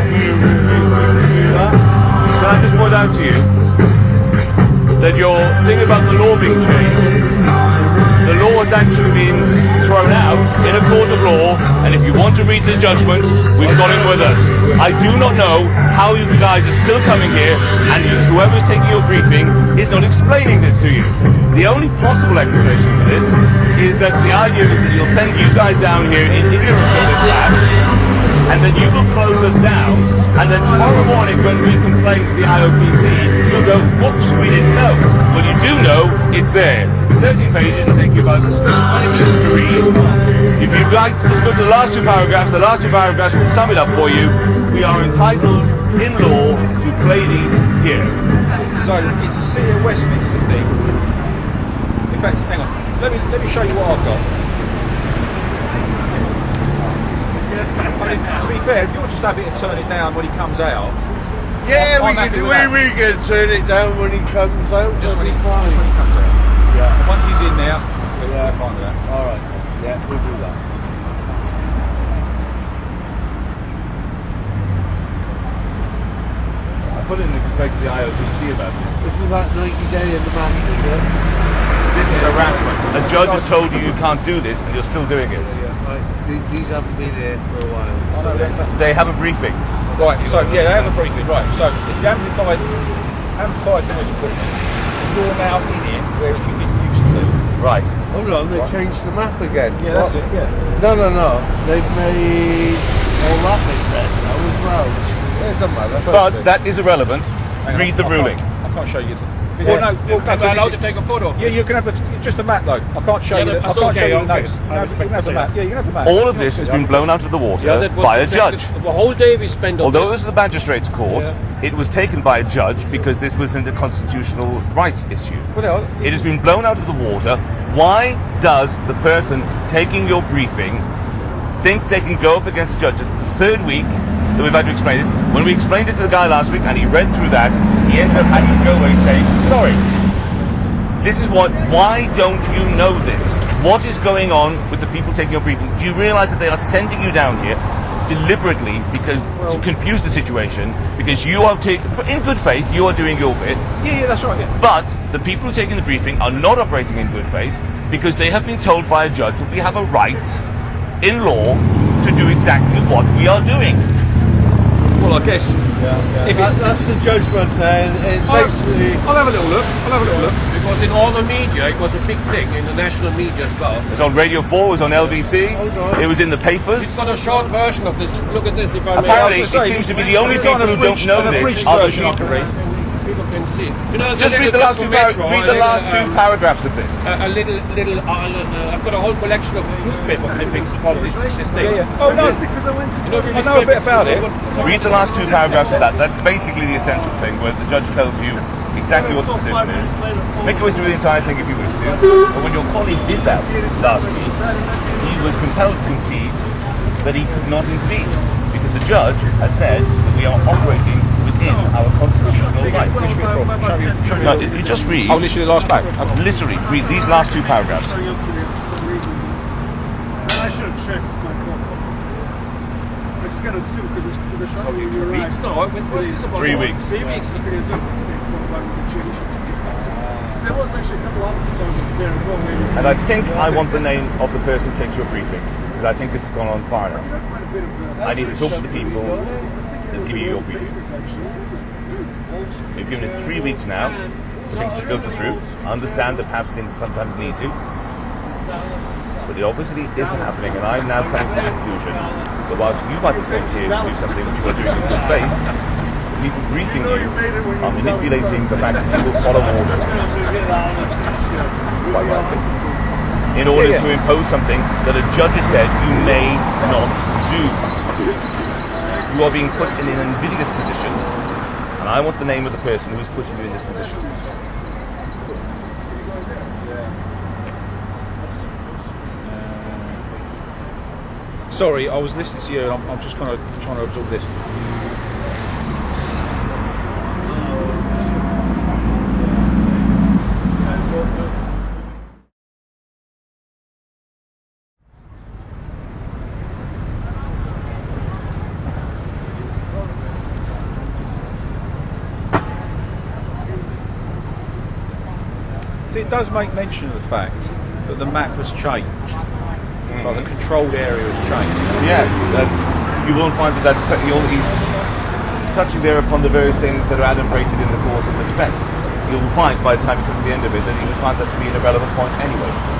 Can I just point out to you that your thing about the law being changed, the law has actually been thrown out in a court of law, and if you want to read the judgment, we've got it with us. I do not know how you guys are still coming here, and whoever's taking your briefing is not explaining this to you. The only possible explanation for this is that the idea is that you'll send you guys down here in ignorance of this fact, and then you will close us down, and then tomorrow morning when we complain to the IOPC, you'll go, whoops, we didn't know. Well, you do know, it's there. 13 pages, it'll take you about 2 to read. If you'd like to just go to the last two paragraphs will sum it up for you. We are entitled, in law, to play these here. So, it's a City of Westminster thing. In fact, hang on, let me show you what I've got. I mean, to be fair, if you're just happy to turn it down when he comes out. Yeah, we can turn it down when he comes out. Just when he comes out. Yeah. And once he's in there, we'll find that. Alright. Yeah, we'll do that. I put it in the complaint to the IOPC about this. This is like 90-day in the making, yeah? This is harassment. A judge has told you you can't do this, and you're still doing it. Right. These haven't been here for a while. They have a briefing. Right, so yeah, they have a briefing, right. So it's the amplified noise equipment. You're now in it, whereas you didn't used to do. Right. Hold on, they changed the map again. Yeah, that's it, yeah. No. They've made all that bit red now as well. It doesn't matter. But that is irrelevant. Read the ruling. I can't show you. Am I allowed to take a photo? Yeah, you can have just a map though. I can't show you. I can't show you the notes. You can have the map. Yeah, you can have the map. All of this has been blown out of the water by a judge. The whole day we spent on Although this. this is the magistrate's court, it was taken by a judge because this was a constitutional rights issue. It has been blown out of the water. Why does the person taking your briefing think they can go up against the judge? It's the third week that we've had to explain this. When we explained it to the guy last week and he read through that, he ended up having to go away saying, sorry, this is why don't you know this? What is going on with the people taking your briefing? Do you realize that they are sending you down here deliberately to confuse the situation, because you are in good faith, you are doing your bit. Yeah, that's right, yeah. But the people who are taking the briefing are not operating in good faith because they have been told by a judge that we have a right in law to do exactly what we are doing. Well, I guess that's the judgment then. I'll have a little look. Because in all the media, it was a big thing, in the national media as well. It was on Radio 4, it was on LBC, it was in the papers. We've got a short version of this. Look at this, if I may. Apparently, it seems to be the only people who don't know this are the people. People can see. You know, Just read the last two paragraphs of this. I've got a whole collection of newspaper clippings about this thing. Yeah. Oh, no, I know a bit about it. Read the last two paragraphs of that. That's basically the essential thing, where the judge tells you exactly what the position is. Make your way through the entire thing if you wish to. But when your colleague did that last week, he was compelled to concede that he could not intervene, because the judge has said that we are operating within our constitutional rights. No, you just read. Oh, literally the last page. Literally, read these last two paragraphs. I should have checked my phone. I just got to assume because it's showing you your right. Weeks now. When was this about? 3 weeks. 3 weeks. There was actually a couple other photos there as well, maybe. And I think I want the name of the person who takes your briefing, because I think this has gone on far enough. I need to talk to the people that give you your briefing. We've given it 3 weeks now for things to filter through. I understand that perhaps things sometimes need to, but it obviously isn't happening, and I'm now coming to the conclusion that whilst you might be sent here to do something which you are doing in good faith, the people briefing you are manipulating the fact that you will follow orders, quite likely, in order to impose something that a judge has said you may not do. You are being put in an invidious position, and I want the name of the person who is putting you in this position. Sorry, I was listening to you and I'm just kind of trying to absorb this. it does make mention of the fact that the map has changed. Like the controlled area has changed. Yes, you won't find that he's touching there upon the various things that are adumbrated in the course of the defence. You'll find by the time you come to the end of it that he will find that to be an irrelevant point anyway.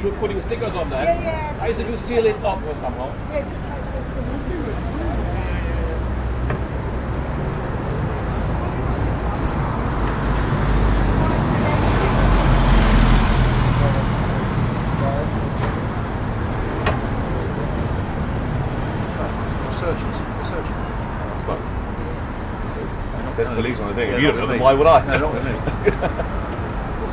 You're putting stickers on there. I said you seal it up or somehow. There's police on the thing. If you don't know them, why would I? No, not with me.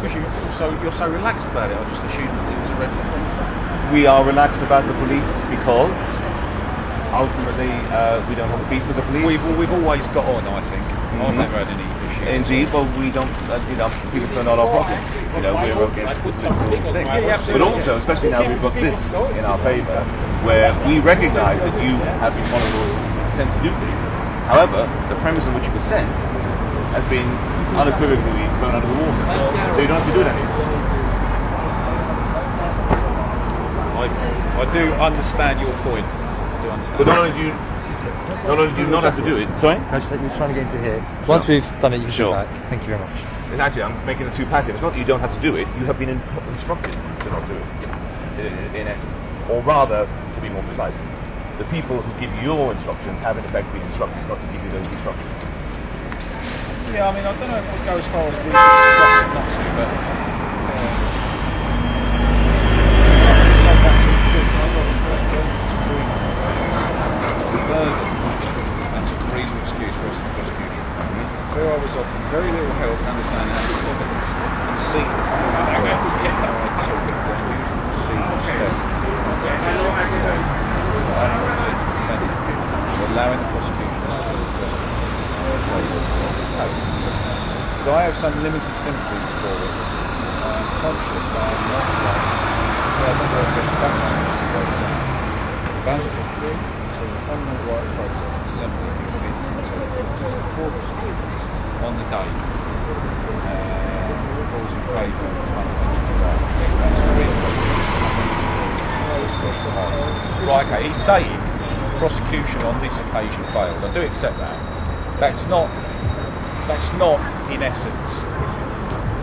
Because you're so relaxed about it. I just assumed that it was a regular thing. We are relaxed about the police because ultimately we don't have a beef with the police. We've always got on, I think. I've never had any issues. Indeed, but we don't, people are not our problem. We're against the thing. But also, especially now we've got this in our favour, where we recognise that you have been one of those sent to do things. However, the premise on which you were sent has been unequivocally thrown out of the water. So you don't have to do it anymore. I do understand your point. I do understand. But not only do you not have to do it. Sorry? Can I just take you trying to get into here? Once we've done it, you can Sure. go back. Thank you very much. And actually, I'm making it too passive. It's not that you don't have to do it. You have been instructed to not do it, in essence. Or rather, to be more precise, the people who give you your instructions have in effect been instructed not to give you those instructions. Yeah, I mean, I don't know if it goes as far as we instructed not to, but and took a reasonable excuse for us in the prosecution. I feel I was offered very little help in understanding how to evidence and see the allowing the prosecution but I have some limited sympathy for witnesses. I am conscious that I am not balance between the fundamental right process of assembly and community before prosecutions on the day falls in favour of the fundamental rights. Right, okay, he's saying prosecution on this occasion failed. I do accept that. That's not in essence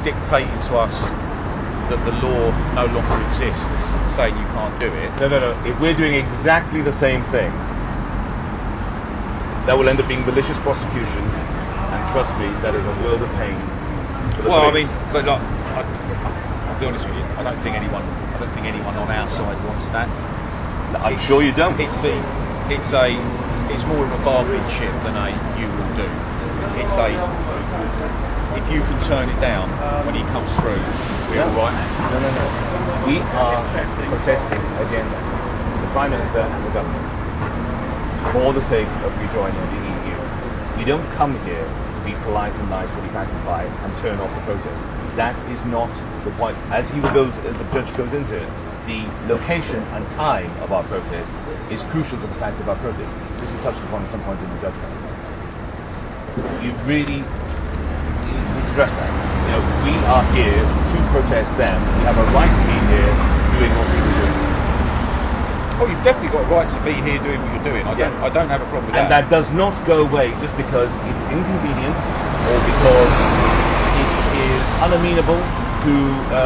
dictating to us that the law no longer exists, saying you can't do it. No. If we're doing exactly the same thing, that will end up being malicious prosecution, and trust me, that is a world of pain for the police. I mean, but like, I'll be honest with you. I don't think anyone on our side wants that. I'm sure you don't. It's more of a bargaining chip than a you will do. It's a if you can turn it down when he comes through, we're all right. No. We are protesting against the Prime Minister and the government for the sake of rejoining the EU. We don't come here to be polite and nice when he passes by and turn off the protest. That is not the point. As the judge goes into it, the location and time of our protest is crucial to the fact of our protest. This is touched upon at some point in the judgment. You really stress that. We are here to protest them. We have a right to be here doing what we are doing. Oh, you've definitely got a right to be here doing what you're doing. I don't have a problem with that. And that does not go away just because it is inconvenient or because it is unamenable to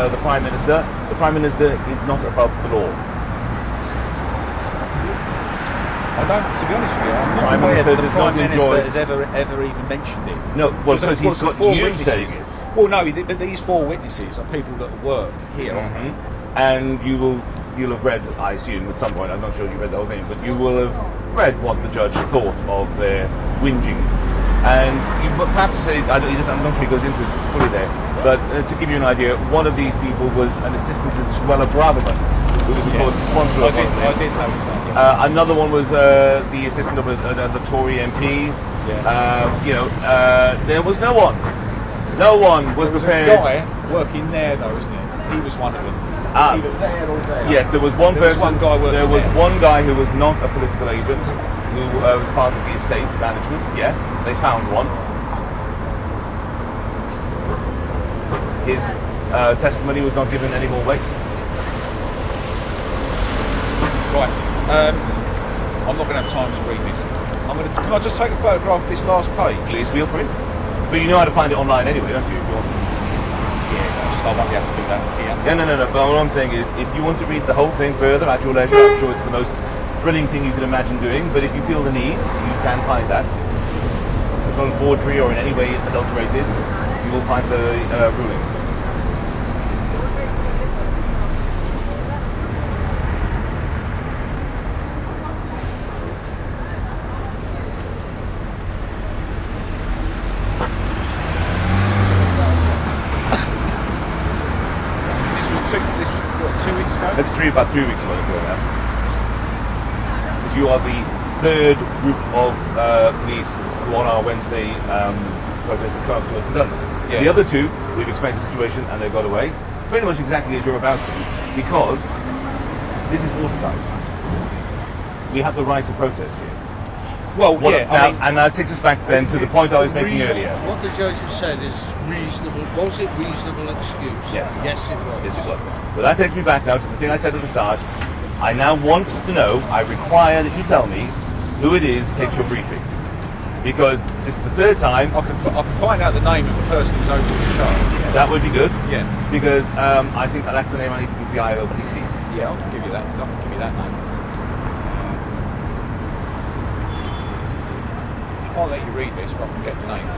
the Prime Minister. The Prime Minister is not above the law. To be honest with you, I'm not aware that the Prime Minister has ever even mentioned it. No, well, because he's got you saying it. Well, no, but these four witnesses are people that work here. And you'll have read, I assume, at some point, I'm not sure you read the whole thing, but you will have read what the judge thought of their whinging. And you perhaps say, I'm not sure he goes into it fully there, but to give you an idea, one of these people was an assistant to Suella Braverman, who was of course the sponsor of one of I these. did notice that. Another one was the assistant of the Tory MP. There was no one. No one was There was a prepared. guy working there though, isn't it? He was one of them. Either there or there. Yes, there was one There was person. one guy working there was there. one guy who was not a political agent, who was part of the estate's management. Yes, they found one. His testimony was not given any more weight. Right. I'm not going to have time to read this. Can I just take a photograph of this last page? Please feel free. But you know how to find it online anyway, don't you? If you want to. Yeah, I won't be able to do that here. No. But what I'm saying is, if you want to read the whole thing further at your leisure, I'm sure it's the most thrilling thing you can imagine doing. But if you feel the need, you can find that. If it's not forgery or in any way adulterated, you will find the ruling. This was what, 2 weeks ago? That's about 3 weeks ago now. Because you are the third group of police who on our Wednesday protest have come up to us and done this. Yeah. The other two, we've explained the situation and they got away. Pretty much exactly as you're about to, because this is watertight. We have the right to protest here. Well, What- yeah. now, I mean, and that takes us back then to the point I was making earlier. What the judge has said is reasonable. Was it reasonable excuse? Yes. Yes, it was. Yes, it was. But that takes me back now to the thing I said at the start. I now want to know, I require that you tell me who it is takes your briefing. Because this is the third time. I can find out the name of the person who's over the charge. That would be good. Yeah. Because I think that's the name I need to give the IOPC. Yeah, I can give you that. I can give you that name. I'll let you read this, but I can get the name.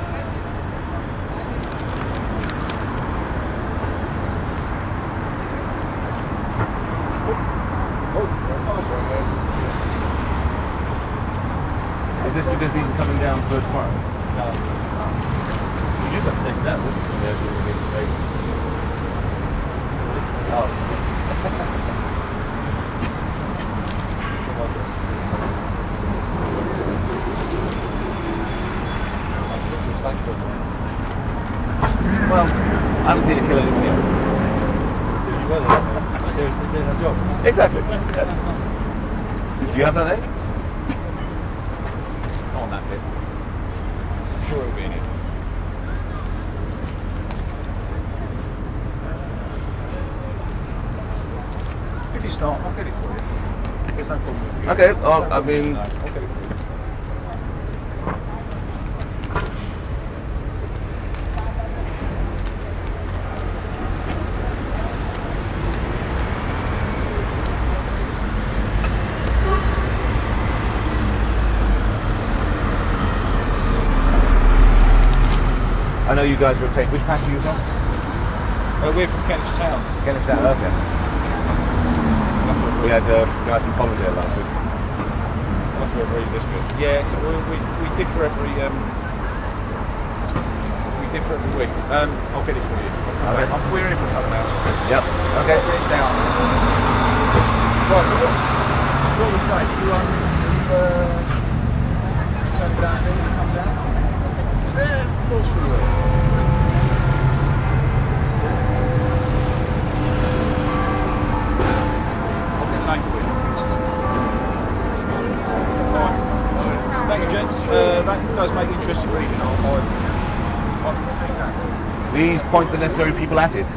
Is this because these are coming down for tomorrow? No. You just have to take it down, wouldn't you? Oh. Well, I haven't seen a killer in here. Doing a job. Exactly. Yeah. Do you have that there? Not on that bit. I'm sure it'll be in it. If it's not, I'll get it for you. There's no problem with it. Okay, well, I mean, No, I'll get it for you. I know you guys will take. Which patch are you from? We're from Kentish Town. Kentish Town. Okay. We had guys from Colindale last week. I'll have to read this bit. Yeah, so we differ every week. I'll get it for you. Okay. We're in for something else. Yep. Okay. Get it down. Right, so what was that? Turn it down, then it comes out. Yeah, of course we will. I'll get a name for you. Alright. Thank you, gents. That does make interesting reading. I can see that. Please point the necessary people at it.